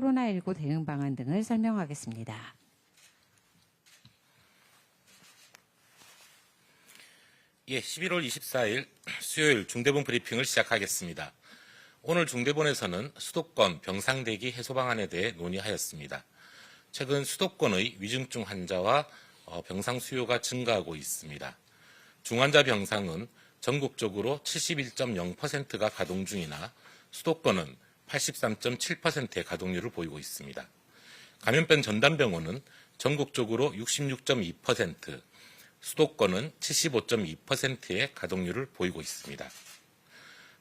코로나19 대응 방안 등을 설명하겠습니다. 예, 11월 24일 수요일 중대본 브리핑을 시작하겠습니다. 오늘 중대본에서는 수도권 병상대기 해소 방안에 대해 논의하였습니다. 최근 수도권의 위중증 환자와 병상 수요가 증가하고 있습니다. 중환자 병상은 전국적으로 71.0%가 가동 중이나 수도권은 83.7%의 가동률을 보이고 있습니다. 감염병 전담병원은 전국적으로 66.2%, 수도권은 75.2%의 가동률을 보이고 있습니다.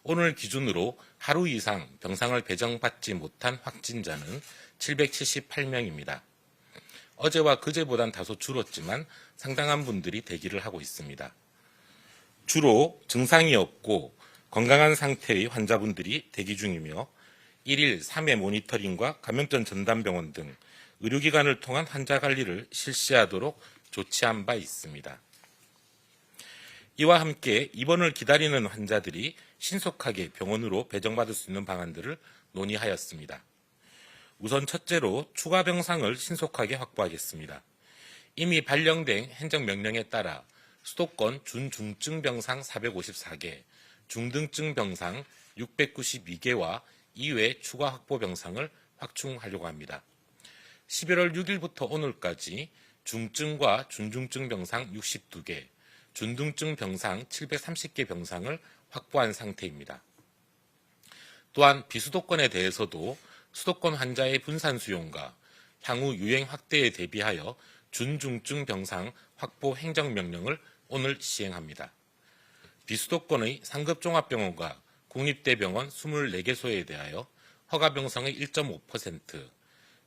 오늘 기준으로 하루 이상 병상을 배정받지 못한 확진자는 778명입니다. 어제와 그제보단 다소 줄었지만 상당한 분들이 대기를 하고 있습니다. 주로 증상이 없고 건강한 상태의 환자분들이 대기 중이며 1일 3회 모니터링과 감염병 전담병원 등 의료기관을 통한 환자 관리를 실시하도록 조치한 바 있습니다. 이와 함께 입원을 기다리는 환자들이 신속하게 병원으로 배정받을 수 있는 방안들을 논의하였습니다. 우선 첫째로 추가 병상을 신속하게 확보하겠습니다. 이미 발령된 행정명령에 따라 수도권 준중증 병상 454개, 중등증 병상 692개와 이외 추가 확보 병상을 확충하려고 합니다. 11월 6일부터 오늘까지 중증과 준중증 병상 62개, 중등증 병상 730개 병상을 확보한 상태입니다. 또한 비수도권에 대해서도 수도권 환자의 분산 수용과 향후 유행 확대에 대비하여 준중증 병상 확보 행정명령을 오늘 시행합니다. 비수도권의 상급 종합병원과 국립대병원 24개소에 대하여 허가병상의 1.5%,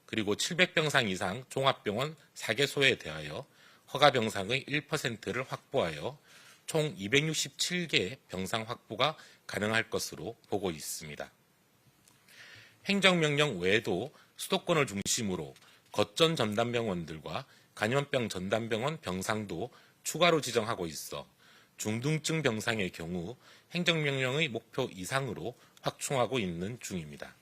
그리고 700병상 이상 종합병원 4개소에 대하여 허가병상의 1%를 확보하여 총 267개 병상 확보가 가능할 것으로 보고 있습니다. 행정명령 외에도 수도권을 중심으로 거점 전담병원들과 감염병 전담병원 병상도 추가로 지정하고 있어 중등증 병상의 경우 행정명령의 목표 이상으로 확충하고 있는 중입니다.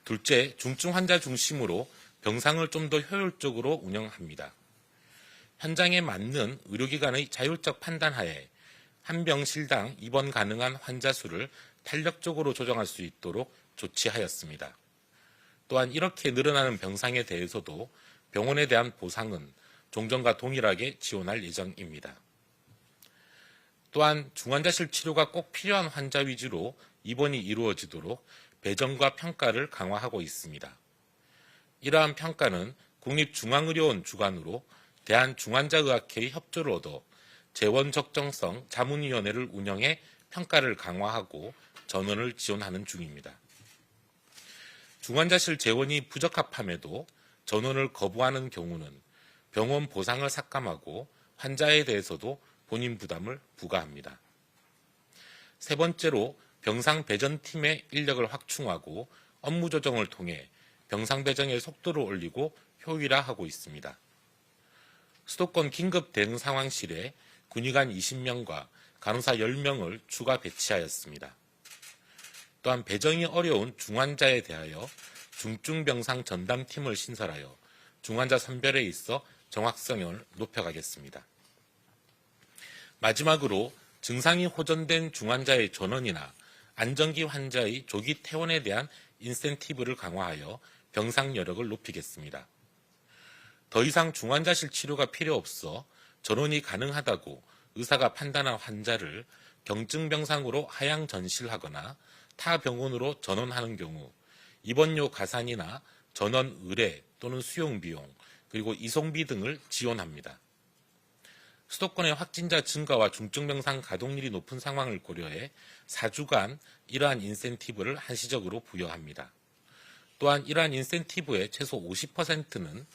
둘째, 중증 환자 중심으로 병상을 좀 더 효율적으로 운영합니다. 현장에 맞는 의료기관의 자율적 판단하에 한 병실당 입원 가능한 환자 수를 탄력적으로 조정할 수 있도록 조치하였습니다. 또한 이렇게 늘어나는 병상에 대해서도 병원에 대한 보상은 종전과 동일하게 지원할 예정입니다. 또한 중환자실 치료가 꼭 필요한 환자 위주로 입원이 이루어지도록 배정과 평가를 강화하고 있습니다. 이러한 평가는 국립중앙의료원 주관으로 대한중환자의학회의 협조를 얻어 재원적정성 자문위원회를 운영해 평가를 강화하고 전원을 지원하는 중입니다. 중환자실 재원이 부적합함에도 전원을 거부하는 경우는 병원 보상을 삭감하고 환자에 대해서도 본인 부담을 부과합니다. 세 번째로 병상 배정팀의 인력을 확충하고 업무 조정을 통해 병상 배정의 속도를 올리고 효율화하고 있습니다. 수도권 긴급 대응 상황실에 군의관 20명과 간호사 10명을 추가 배치하였습니다. 또한 배정이 어려운 중환자에 대하여 중증병상 전담팀을 신설하여 중환자 선별에 있어 정확성을 높여가겠습니다. 마지막으로 증상이 호전된 중환자의 전원이나 안정기 환자의 조기 퇴원에 대한 인센티브를 강화하여 병상 여력을 높이겠습니다. 더 이상 중환자실 치료가 필요 없어 전원이 가능하다고 의사가 판단한 환자를 경증병상으로 하향 전실하거나 타 병원으로 전원하는 경우 입원료 가산이나 전원 의뢰 또는 수용비용 그리고 이송비 등을 지원합니다. 수도권의 확진자 증가와 중증병상 가동률이 높은 상황을 고려해 4주간 이러한 인센티브를 한시적으로 부여합니다. 또한 이러한 인센티브의 최소 50%는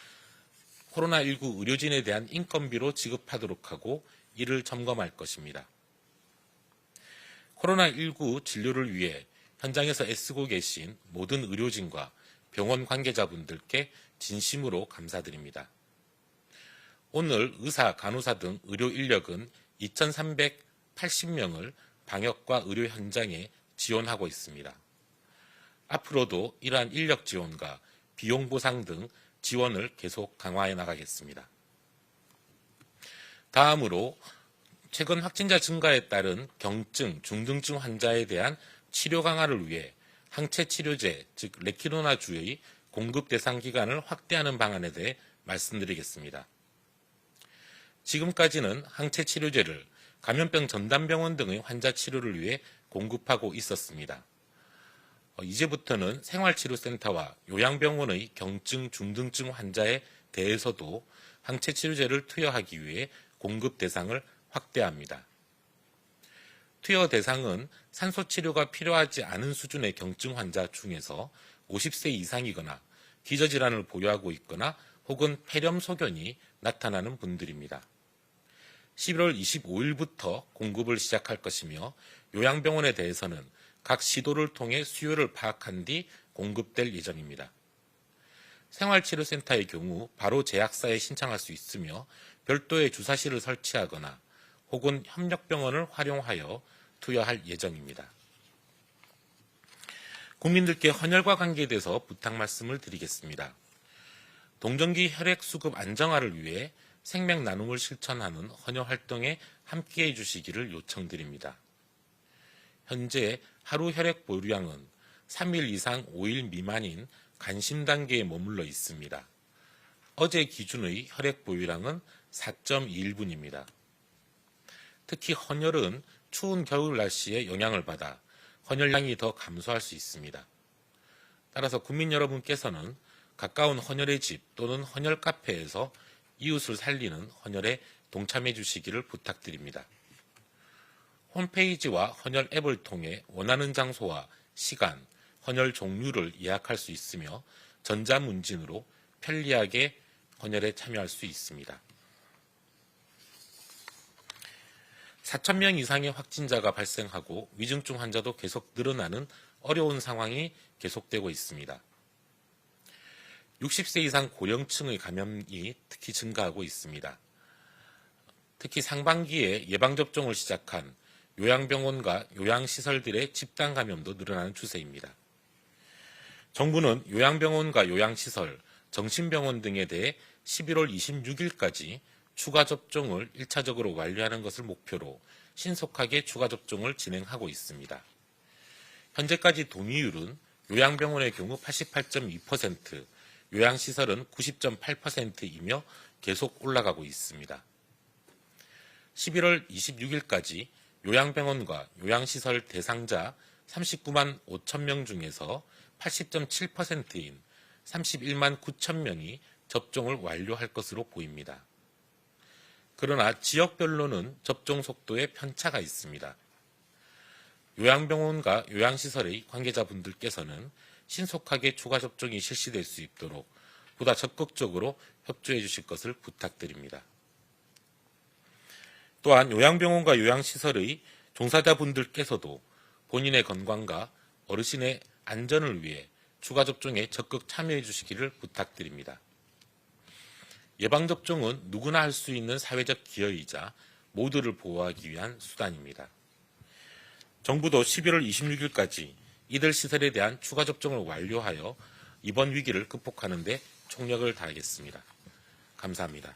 코로나19 의료진에 대한 인건비로 지급하도록 하고 이를 점검할 것입니다. 코로나19 진료를 위해 현장에서 애쓰고 계신 모든 의료진과 병원 관계자분들께 진심으로 감사드립니다. 오늘 의사, 간호사 등 의료 인력은 2,380명을 방역과 의료 현장에 지원하고 있습니다. 앞으로도 이러한 인력 지원과 비용 보상 등 지원을 계속 강화해 나가겠습니다. 다음으로 최근 확진자 증가에 따른 경증, 중등증 환자에 대한 치료 강화를 위해 항체 치료제, 즉 레키로나주의 공급 대상 기간을 확대하는 방안에 대해 말씀드리겠습니다. 지금까지는 항체 치료제를 감염병 전담병원 등의 환자 치료를 위해 공급하고 있었습니다. 이제부터는 생활치료센터와 요양병원의 경증, 중등증 환자에 대해서도 항체 치료제를 투여하기 위해 공급 대상을 확대합니다. 투여 대상은 산소 치료가 필요하지 않은 수준의 경증 환자 중에서 50세 이상이거나 기저질환을 보유하고 있거나 혹은 폐렴 소견이 나타나는 분들입니다. 11월 25일부터 공급을 시작할 것이며 요양병원에 대해서는 각 시도를 통해 수요를 파악한 뒤 공급될 예정입니다. 생활치료센터의 경우 바로 제약사에 신청할 수 있으며 별도의 주사실을 설치하거나 혹은 협력병원을 활용하여 투여할 예정입니다. 국민들께 헌혈과 관계돼서 부탁 말씀을 드리겠습니다. 동정기 혈액 수급 안정화를 위해 생명 나눔을 실천하는 헌혈 활동에 함께해 주시기를 요청드립니다. 현재 하루 혈액 보유량은 3일 이상 5일 미만인 간심 단계에 머물러 있습니다. 어제 기준의 혈액 보유량은 4.21분입니다. 특히 헌혈은 추운 겨울 날씨에 영향을 받아 헌혈량이 더 감소할 수 있습니다. 따라서 국민 여러분께서는 가까운 헌혈의 집 또는 헌혈 카페에서 이웃을 살리는 헌혈에 동참해 주시기를 부탁드립니다. 홈페이지와 헌혈 앱을 통해 원하는 장소와 시간, 헌혈 종류를 예약할 수 있으며 전자문진으로 편리하게 헌혈에 참여할 수 있습니다. 4,000명 이상의 확진자가 발생하고 위중증 환자도 계속 늘어나는 어려운 상황이 계속되고 있습니다. 60세 이상 고령층의 감염이 특히 증가하고 있습니다. 특히 상반기에 예방접종을 시작한 요양병원과 요양시설들의 집단 감염도 늘어나는 추세입니다. 정부는 요양병원과 요양시설, 정신병원 등에 대해 11월 26일까지 추가 접종을 1차적으로 완료하는 것을 목표로 신속하게 추가 접종을 진행하고 있습니다. 현재까지 동의율은 요양병원의 경우 88.2%, 요양시설은 90.8%이며 계속 올라가고 있습니다. 11월 26일까지 요양병원과 요양시설 대상자 39만 5천 명 중에서 80.7%인 31만 9천 명이 접종을 완료할 것으로 보입니다. 그러나 지역별로는 접종 속도에 편차가 있습니다. 요양병원과 요양시설의 관계자분들께서는 신속하게 추가 접종이 실시될 수 있도록 보다 적극적으로 협조해 주실 것을 부탁드립니다. 또한 요양병원과 요양시설의 종사자분들께서도 본인의 건강과 어르신의 안전을 위해 추가 접종에 적극 참여해 주시기를 부탁드립니다. 예방접종은 누구나 할 수 있는 사회적 기여이자 모두를 보호하기 위한 수단입니다. 정부도 11월 26일까지 이들 시설에 대한 추가 접종을 완료하여 이번 위기를 극복하는 데 총력을 다하겠습니다. 감사합니다.